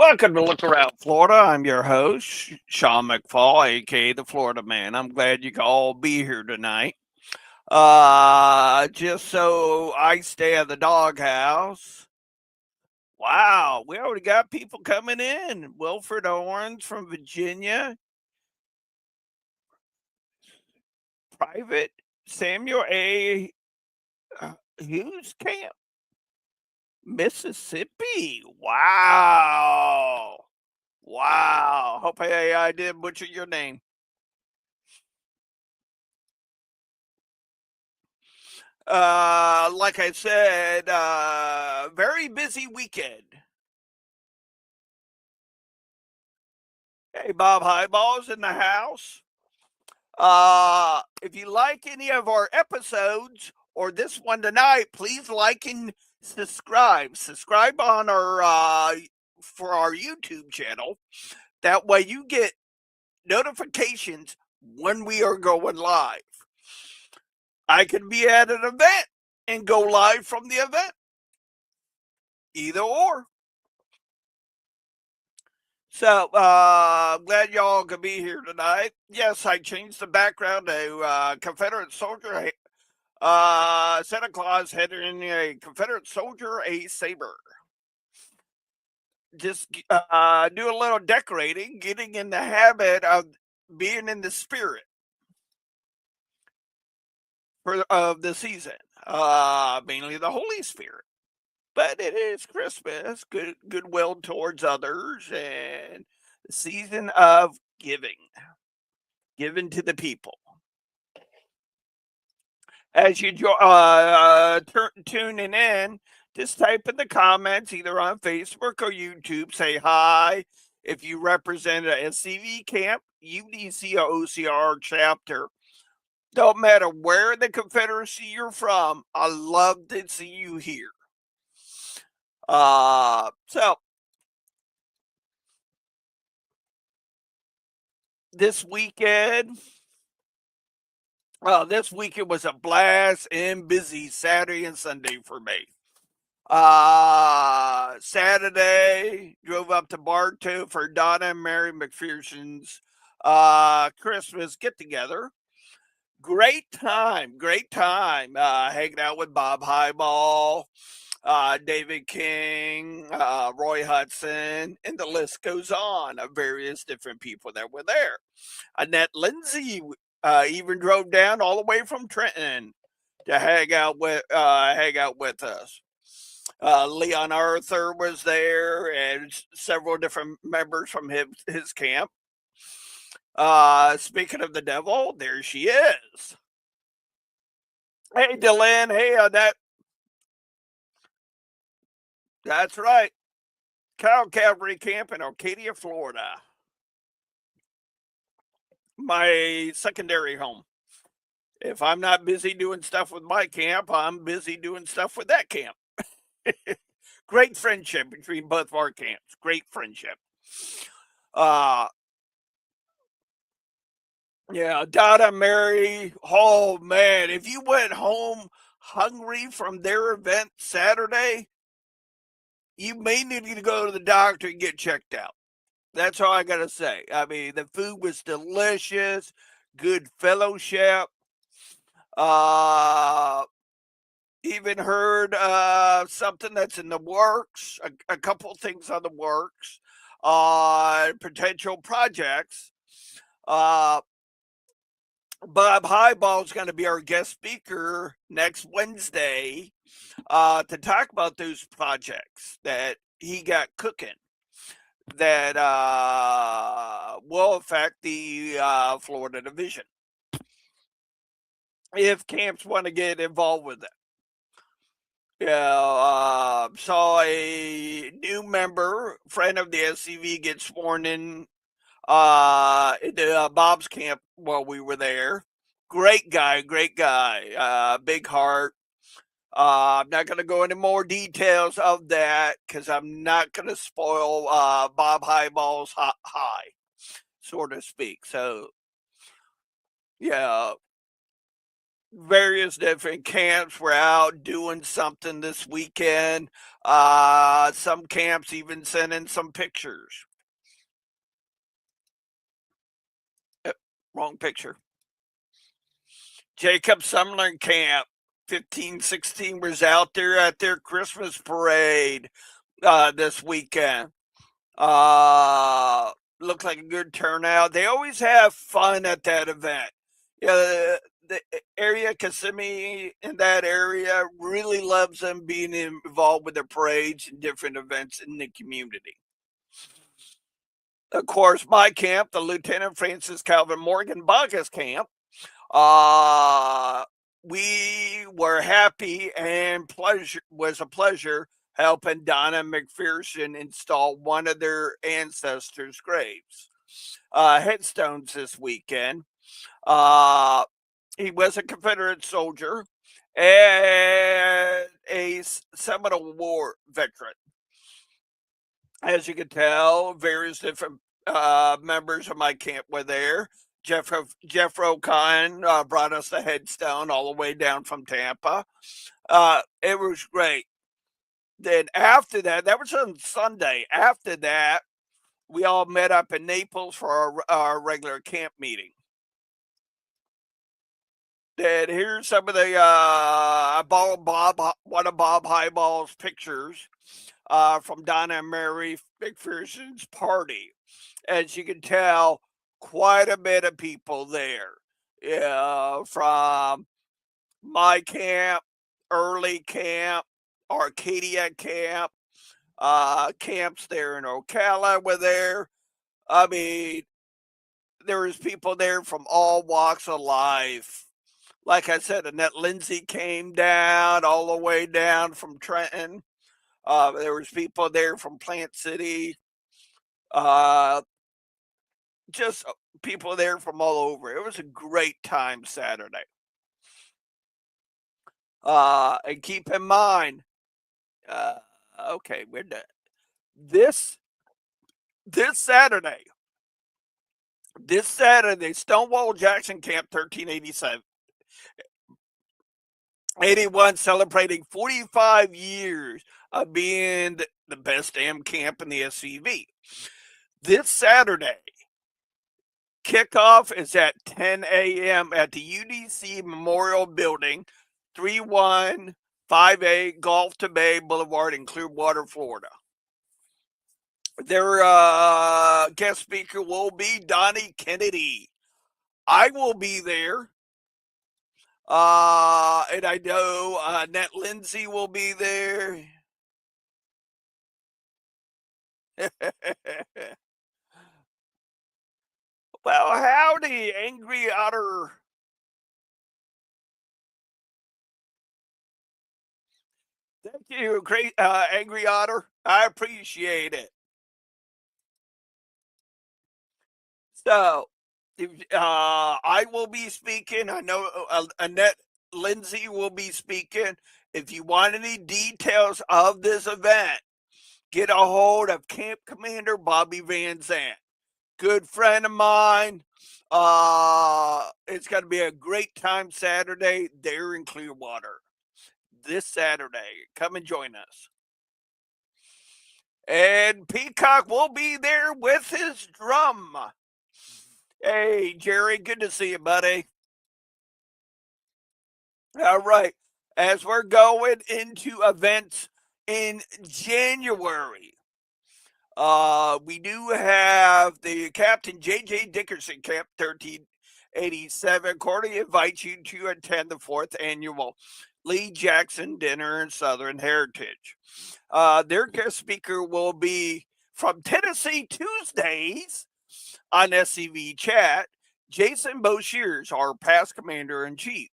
Welcome to Look Around Florida. I'm your host, Sean McFall, aka the Florida Man. I'm glad you can all be here tonight. Just so I stay at the doghouse. Wow, we already got people coming in. Wilfred Owens from Virginia, Private Samuel A. Hughes Camp, Mississippi. Wow. Wow. Hope I didn't butcher your name. Like I said, very busy weekend. Hey, Bob Highball's in the house. If you like any of our episodes or this one tonight, please like and subscribe. Subscribe on our for our YouTube channel. That way you get notifications when we are going live. I can be at an event and go live from the event. Either or. So, glad y'all could be here tonight. Yes, I changed the background to Confederate soldier. Santa Claus heading a Confederate soldier, a saber. Just do a little decorating, getting in the habit of being in the spirit of the season. Mainly the Holy Spirit. But it is Christmas, goodwill towards others, and the season of giving, given to the people. As you tuning in, just type in the comments either on Facebook or YouTube. Say hi. If you represent a SCV camp, UDC or OCR chapter, don't matter where in the Confederacy you're from, I love to see you here. So this weekend, this weekend was a blast and busy Saturday and Sunday for me. Saturday, drove up to Bartow for Donna and Mary McPherson's Christmas get together. Great time, hanging out with Bob Highball, David King, Roy Hudson, and the list goes on of various different people that were there. Annette Lindsay even drove down all the way from Trenton to hang out with us. Leon Arthur was there, and several different members from his camp. Speaking of the devil, there she is. Hey, Dylan. Hey, that's right. Cow Cavalry Camp in Arcadia, Florida. My secondary home. If I'm not busy doing stuff with my camp, I'm busy doing stuff with that camp. Great friendship between both of our camps. Great friendship. Uh, yeah, Donna, Mary. Oh man, if you went home hungry from their event Saturday, you may need to go to the doctor and get checked out. That's all I gotta say. I mean, the food was delicious, good fellowship. Uh, Even heard something that's in the works, a couple things on the works, potential projects. Uh, Bob Highball is going to be our guest speaker next Wednesday to talk about those projects that he got cooking that will affect the Florida division if camps want to get involved with it. Yeah, saw a new member, friend of the SCV, get sworn in into Bob's camp while we were there. Great guy, big heart. I'm not going to go into more details of that because I'm not going to spoil Bob Highball's high, so to speak. So, yeah, various different camps were out doing something this weekend. Some camps even sent in some pictures. Yep, wrong picture. Jacob Summerlin Camp 1516 was out there at their Christmas parade this weekend. Uh, Looked like a good turnout. They always have fun at that event. Yeah, the area Kissimmee in that area really loves them being involved with the parades and different events in the community. Of course, my camp, the Lieutenant Francis Calvin Morgan Bacchus camp, uh, we were happy and pleasure was a pleasure helping Donna McPherson install one of their ancestors' graves, headstones this weekend. Uh, he was a Confederate soldier and a Seminole War veteran. As you can tell, various different members of my camp were there. Jeff Khan brought us the headstone all the way down from Tampa. It was great. Then after that, that was on Sunday. After that, we all met up in Naples for our regular camp meeting. Then here's some of the one of Bob Highball's pictures from Donna and Mary McPherson's party. As you can tell, quite a bit of people there. Yeah, from my camp, early camp, Arcadia camp, camps there in Ocala were there. I mean, there was people there from all walks of life. Like I said, Annette Lindsay came down all the way down from Trenton. There was people there from Plant City. Uh, just people there from all over. It was a great time Saturday. And keep in mind, uh, okay, we're done. This this Saturday, Stonewall Jackson Camp 1387, 81 celebrating 45 years of being the best damn camp in the SCV. This Saturday, kickoff is at 10 a.m. at the UDC Memorial Building, 3158 Gulf to Bay Boulevard in Clearwater, Florida. Their guest speaker will be Donnie Kennedy. I will be there. And I know Annette Lindsay will be there. Well, howdy, Angry Otter. Thank you, great Angry Otter. I appreciate it. So, I will be speaking. I know Annette Lindsay will be speaking. If you want any details of this event, get a hold of Camp Commander Bobby Van Zandt. Good friend of mine. It's going to be a great time Saturday there in Clearwater. This Saturday. Come and join us. And Peacock will be there with his drum. Hey, Jerry, good to see you, buddy. All right. As we're going into events in January, we do have the Captain J.J. Dickerson Camp 1387. Cordy invites you to attend the 4th annual Lee Jackson Dinner in Southern Heritage. Their guest speaker will be from Tennessee Tuesdays on SCV Chat, Jason Boshears, our past commander-in-chief.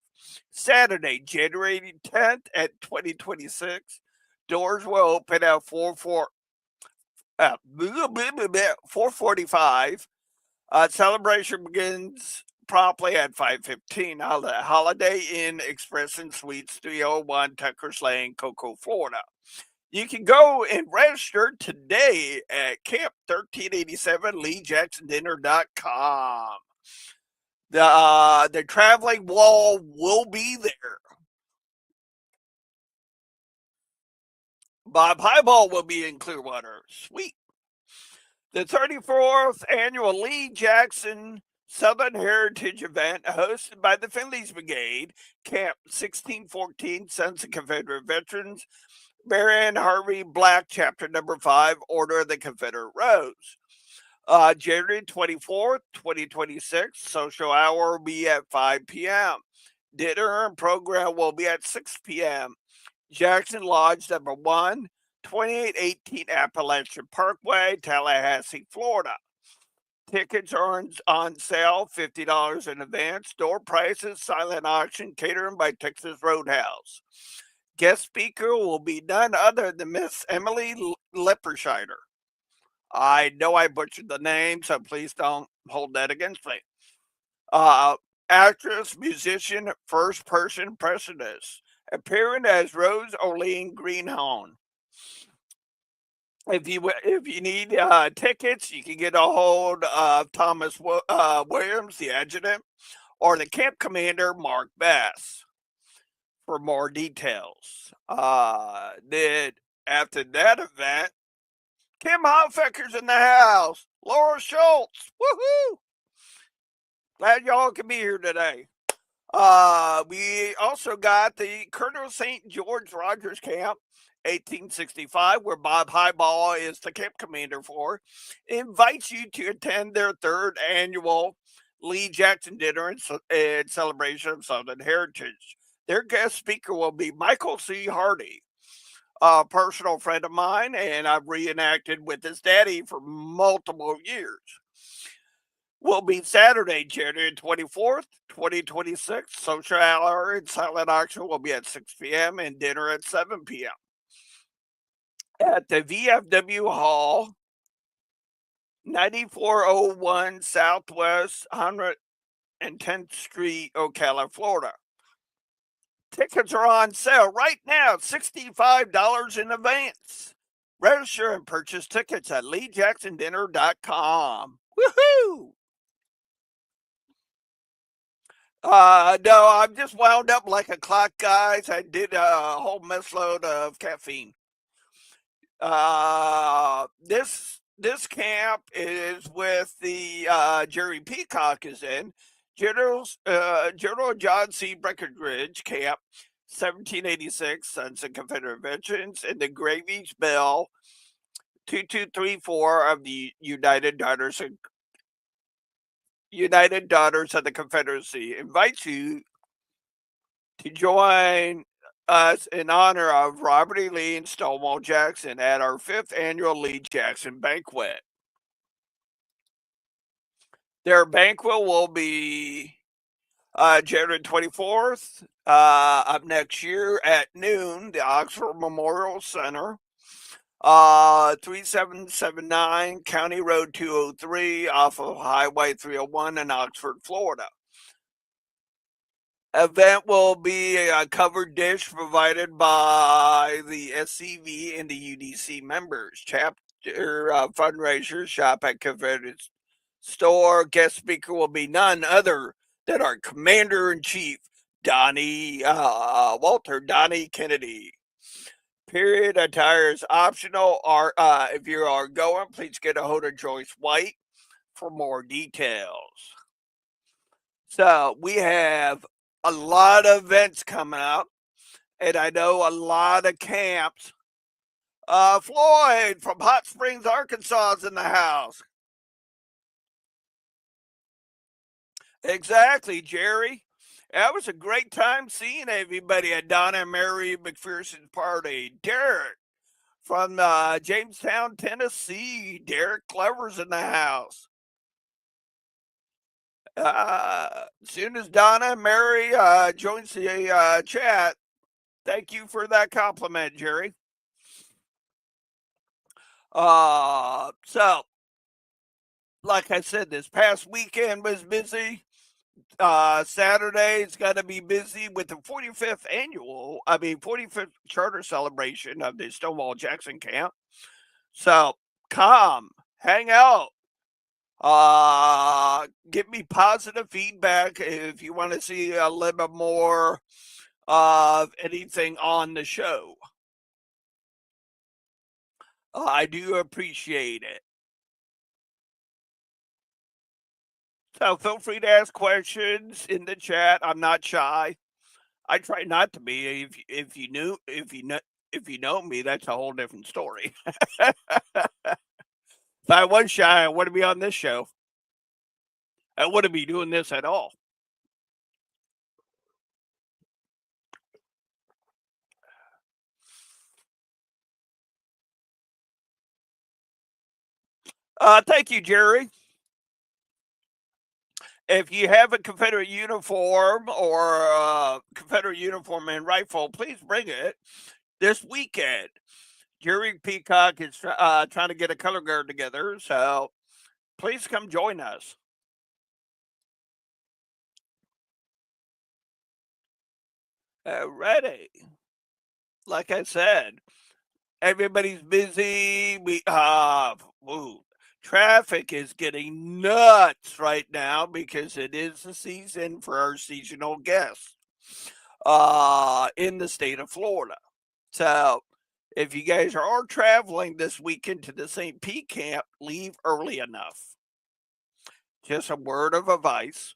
Saturday, January 10th at 2026. Doors will open at 4:45. Celebration begins promptly at 5:15. Holiday Inn Express and Suites 301 Tucker's Lane, Cocoa, Florida. You can go and register today at Camp 1387 LeeJacksonDinner.com. The traveling wall will be there. Bob Highball will be in Clearwater. Sweet. The 34th annual Lee Jackson Southern Heritage event hosted by the Finley's Brigade, Camp 1614, Sons of Confederate Veterans, Marion Harvey Black, Chapter number 5, Order of the Confederate Rose. January 24th, 2026, social hour will be at 5 p.m. Dinner and program will be at 6 p.m. Jackson Lodge number 1, 2818 Appalachian Parkway, Tallahassee, Florida. Tickets are on sale, $50 in advance. Door prices, silent auction, catering by Texas Roadhouse. Guest speaker will be none other than Miss Emily Lipperscheider. I know I butchered the name, so please don't hold that against me. Actress, musician, first person impressionist, appearing as Rose O'Leen Greenhorn. If you need tickets, you can get a hold of Thomas Williams, the adjutant, or the camp commander, Mark Bass, for more details. Then after that event, Kim Hofecker's in the house. Laura Schultz, woohoo! Glad y'all can be here today. We also got the Colonel St. George Rogers Camp, 1865, where Bob Highball is the camp commander for, invites you to attend their third annual Lee Jackson dinner in celebration of Southern Heritage. Their guest speaker will be Michael C. Hardy, a personal friend of mine, and I've reenacted with his daddy for multiple years. Will be Saturday, January 24th, 2026. Social hour and silent auction will be at 6 p.m. and dinner at 7 p.m. At the VFW Hall, 9401 Southwest 110th Street, Ocala, Florida. Tickets are on sale right now, $65 in advance. Register and purchase tickets at leejacksondinner.com. Woohoo! No, I'm just wound up like a clock, guys. I did a whole mess load of caffeine. This camp is with the Jerry Peacock is in General John C. Breckinridge Camp, 1786, Sons of Confederate Veterans, in the Gravy's Bell 2234 of the United Daughters of the Confederacy invites you to join us in honor of Robert E. Lee and Stonewall Jackson at our 5th annual Lee Jackson banquet. Their banquet will be January 24th of next year at noon, the Oxford Memorial Center, 3779 County Road 203 off of Highway 301 in Oxford, Florida. Event will be a covered dish provided by the SCV and the UDC members. Chapter fundraisers shop at Confederate Store. Guest speaker will be none other than our Commander in Chief, Walter Donnie Kennedy. Period attire is optional. If you are going, please get a hold of Joyce White for more details. So we have a lot of events coming up, and I know a lot of camps. Floyd from Hot Springs, Arkansas is in the house. Exactly, Jerry. That was a great time seeing everybody at Donna and Mary McPherson's party. Derek from Jamestown, Tennessee. Derek Clever's in the house. As soon as Donna and Mary joins the chat, thank you for that compliment, Jerry. So, like I said, this past weekend was busy. Saturday's going to be busy with the 45th charter celebration of the Stonewall Jackson camp. So come, hang out, Give me positive feedback if you want to see a little bit more of anything on the show. I do appreciate it. So feel free to ask questions in the chat. I'm not shy. I try not to be. If you know me, that's a whole different story. If I was shy, I wouldn't be on this show. I wouldn't be doing this at all. Thank you, Jerry. If you have a Confederate uniform or Confederate uniform and rifle, please bring it this weekend. Jerry Peacock is trying to get a color guard together, so please come join us. Alrighty. Like I said, everybody's busy. Ooh, traffic is getting nuts right now because it is the season for our seasonal guests in the state of Florida. So if you guys are traveling this weekend to the St. Pete camp, leave early enough. Just a word of advice.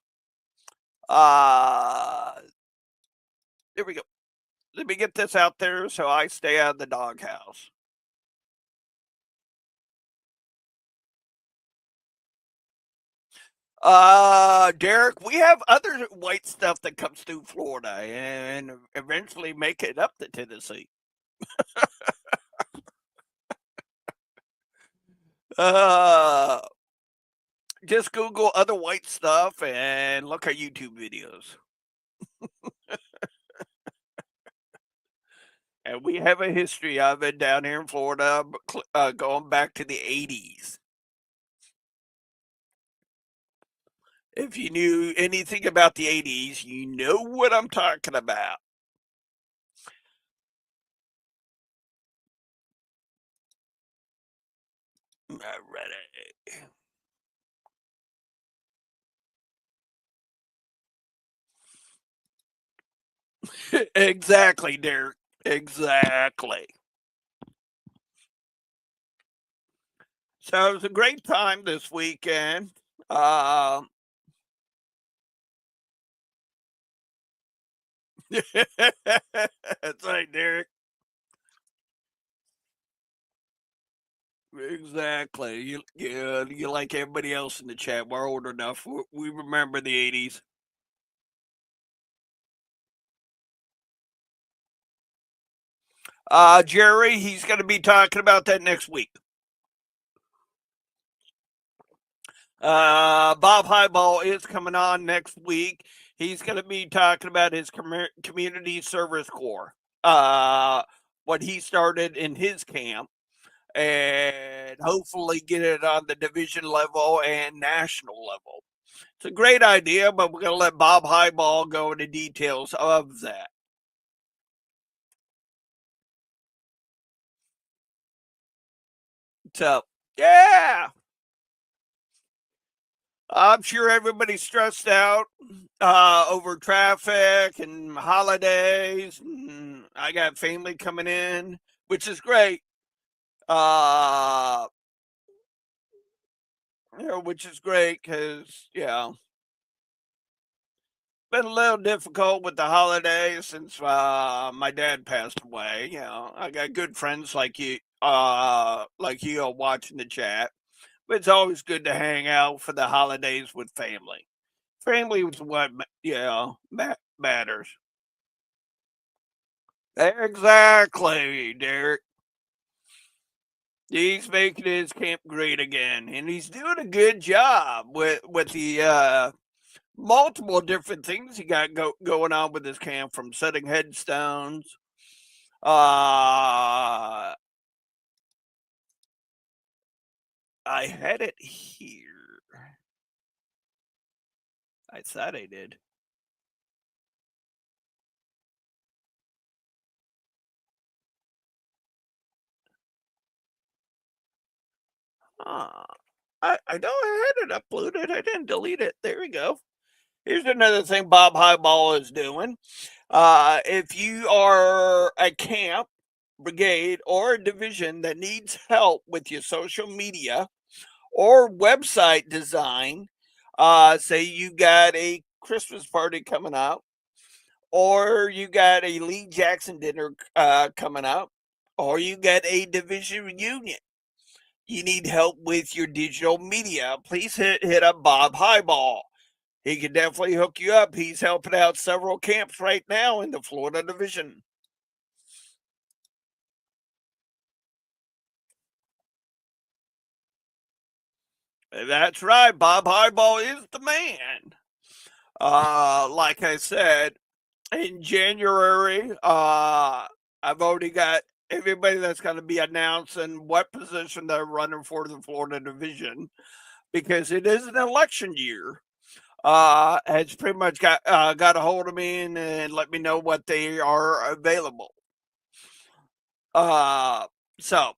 There we go. Let me get this out there so I stay out of the doghouse. Derek, we have other white stuff that comes through Florida and eventually make it up to Tennessee. uh, just Google other white stuff and look at YouTube videos. And we have a history of it down here in Florida, going back to the 80s. If you knew anything about the 80s, you know what I'm talking about. Alrighty. Exactly, Derek. Exactly. So it was a great time this weekend. Um, that's right, Derek. Exactly. You like everybody else in the chat. We're old enough. We remember the 80s. Jerry, he's going to be talking about that next week. Bob Highball is coming on next week. He's going to be talking about his community service corps, what he started in his camp, and hopefully get it on the division level and national level. It's a great idea, but we're going to let Bob Highball go into details of that. So, yeah, I'm sure everybody's stressed out over traffic and holidays. And I got family coming in, which is great. Uh, which is great because been a little difficult with the holidays since my dad passed away. I got good friends like you are watching the chat. But it's always good to hang out for the holidays with family. Family is what matters. Exactly, Derek. He's making his camp great again, and he's doing a good job with the multiple different things he got going on with his camp, from setting headstones. I had it here. I thought I did. Huh. I know I had it uploaded. I didn't delete it. There we go. Here's another thing Bob Highball is doing. If you are a camp, brigade, or a division that needs help with your social media or website design, say you got a Christmas party coming up, or you got a Lee Jackson dinner coming up, or you got a division reunion, you need help with your digital media, please hit up Bob Highball. He can definitely hook you up. He's helping out several camps right now in the Florida division. That's right. Bob Highball is the man. Like I said, in January, I've already got everybody that's going to be announcing what position they're running for the Florida division because it is an election year. Has pretty much got a hold of me and let me know what they are available. Uh, so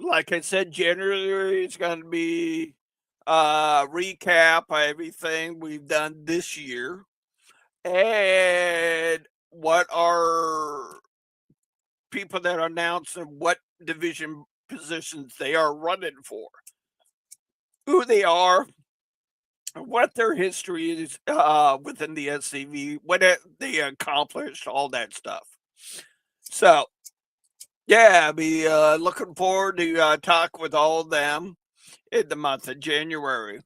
like I said, January is going to be recap of everything we've done this year and what are people that are announcing what division positions they are running for, who they are, what their history is within the SCV, they accomplished, all that stuff. So, yeah, I'll be looking forward to talk with all of them in the month of January.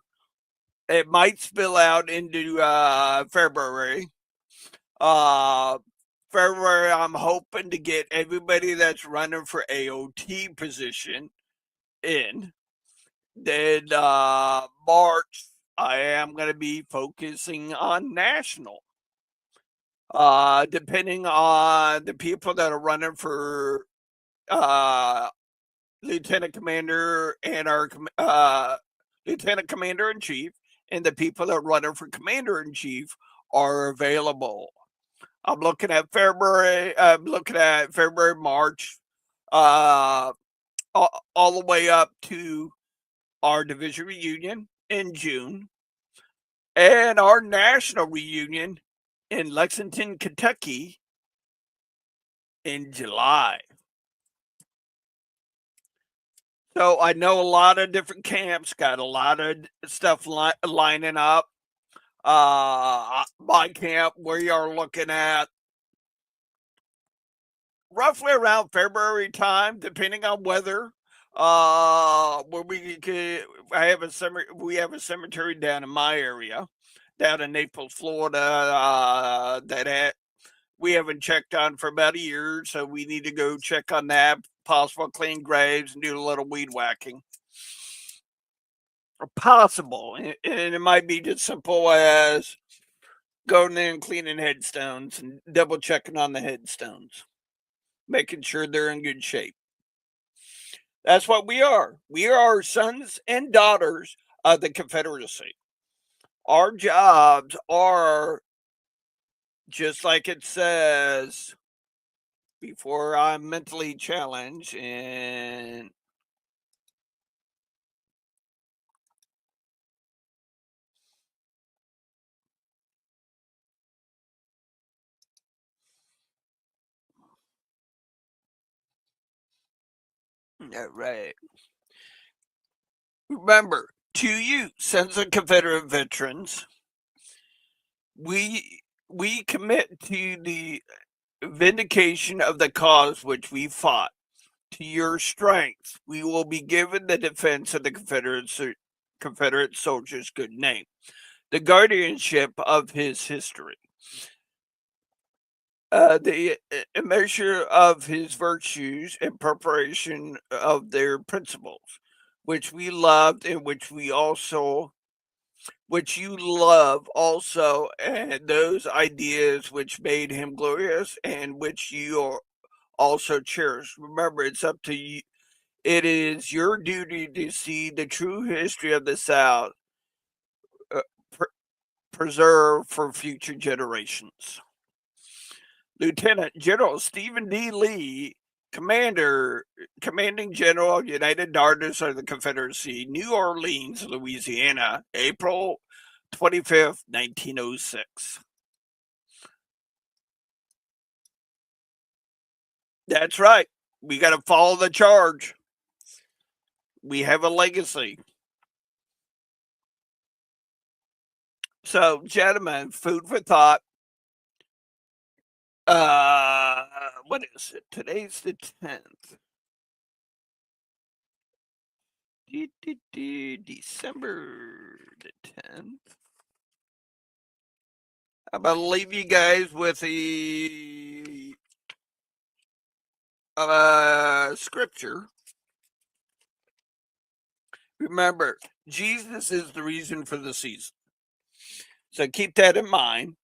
It might spill out into February. Uh, February, I'm hoping to get everybody that's running for AOT position in. Then March, I am going to be focusing on national. Depending on the people that are running for lieutenant commander and our lieutenant commander in chief, and the people that are running for commander in chief are available. I'm looking at February. I'm looking at February, March, uh, all the way up to our division reunion in June and our national reunion in Lexington, Kentucky in July. So I know a lot of different camps got a lot of stuff lining up. My camp, we are looking at roughly around February time, depending on weather. Where we could, we have a cemetery down in my area, down in Naples, Florida. We haven't checked on for about a year, so we need to go check on that. Possible clean graves and do a little weed whacking. Or possible, and it might be just simple as going in and cleaning headstones and double checking on the headstones, making sure they're in good shape. That's what we are. We are sons and daughters of the Confederacy. Our jobs are just like it says before I'm mentally challenged and right. Remember, to you, sons of Confederate veterans, we commit to the vindication of the cause which we fought. To your strength, we will be given the defense of the Confederate soldier's good name, the guardianship of his history, the measure of his virtues and preparation of their principles, which we loved and which you love also, and those ideas which made him glorious and which you also cherish. Remember, it's up to you. It is your duty to see the true history of the South uh, pre- preserved for future generations. Lieutenant General Stephen D. Lee Commanding General, United Artists of the Confederacy, New Orleans, Louisiana, April 25th, 1906. That's right. We got to follow the charge. We have a legacy. So, gentlemen, food for thought. What is it? Today's the 10th. December the 10th. I'm going to leave you guys with a scripture. Remember, Jesus is the reason for the season. So keep that in mind.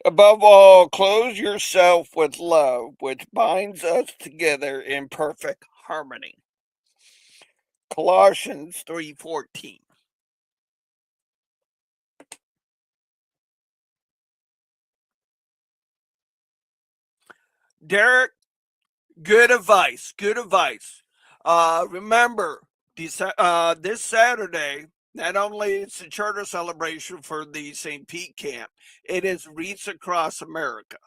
Above all, clothe yourself with love, which binds us together in perfect harmony. Colossians 3:14. Derek, good advice. Good advice. Remember, this Saturday, not only it's a charter celebration for the St. Pete camp, it is Wreaths Across America.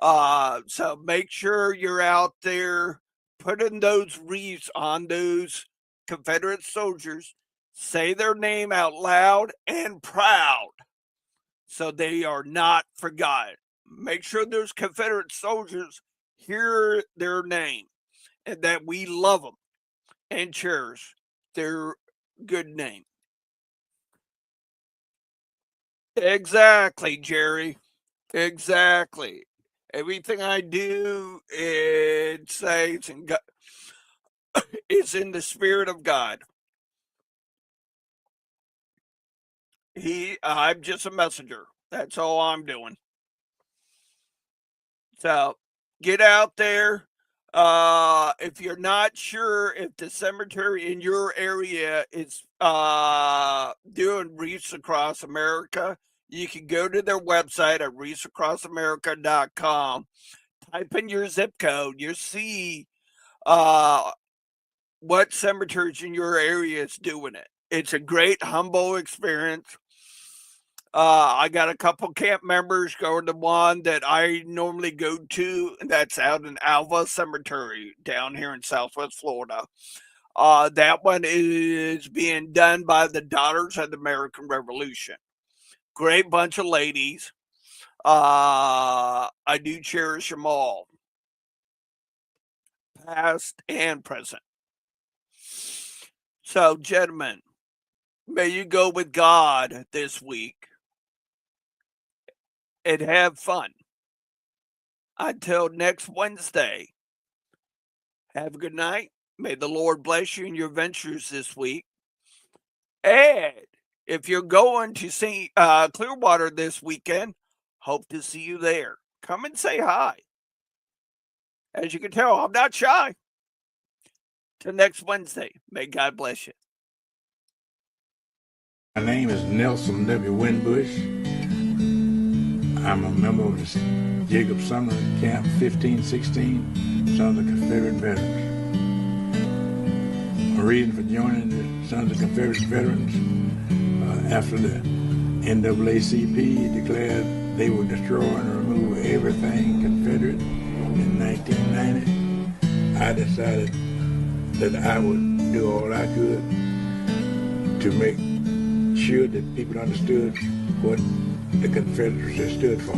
So make sure you're out there putting those wreaths on those Confederate soldiers. Say their name out loud and proud so they are not forgotten. Make sure those Confederate soldiers hear their name and that we love them and cherish their good name. Exactly, Jerry. Exactly. Everything I do, it says and it's in the spirit of God. I'm just a messenger. That's all I'm doing. So get out there. If you're not sure if the cemetery in your area is doing Wreaths Across America, you can go to their website at wreathsacrossamerica.com. Type in your zip code. You'll see what cemeteries in your area is doing it. It's a great, humble experience. I got a couple camp members going to one that I normally go to. That's out in Alva Cemetery down here in Southwest Florida. That one is being done by the Daughters of the American Revolution. Great bunch of ladies. I do cherish them all, past and present. So, gentlemen, may you go with God this week and have fun. Until next Wednesday, have a good night. May the Lord bless you in your ventures this week. And if you're going to see Clearwater this weekend, hope to see you there. Come and say hi. As you can tell, I'm not shy. Till next Wednesday, may God bless you. My name is Nelson W. Winbush. I'm a member of the Jacob Sumner Camp 1516 Sons of Confederate Veterans. My reason for joining the Sons of Confederate Veterans after the NAACP declared they would destroy and remove everything Confederate in 1990, I decided that I would do all I could to make sure that people understood what the Confederacy stood for.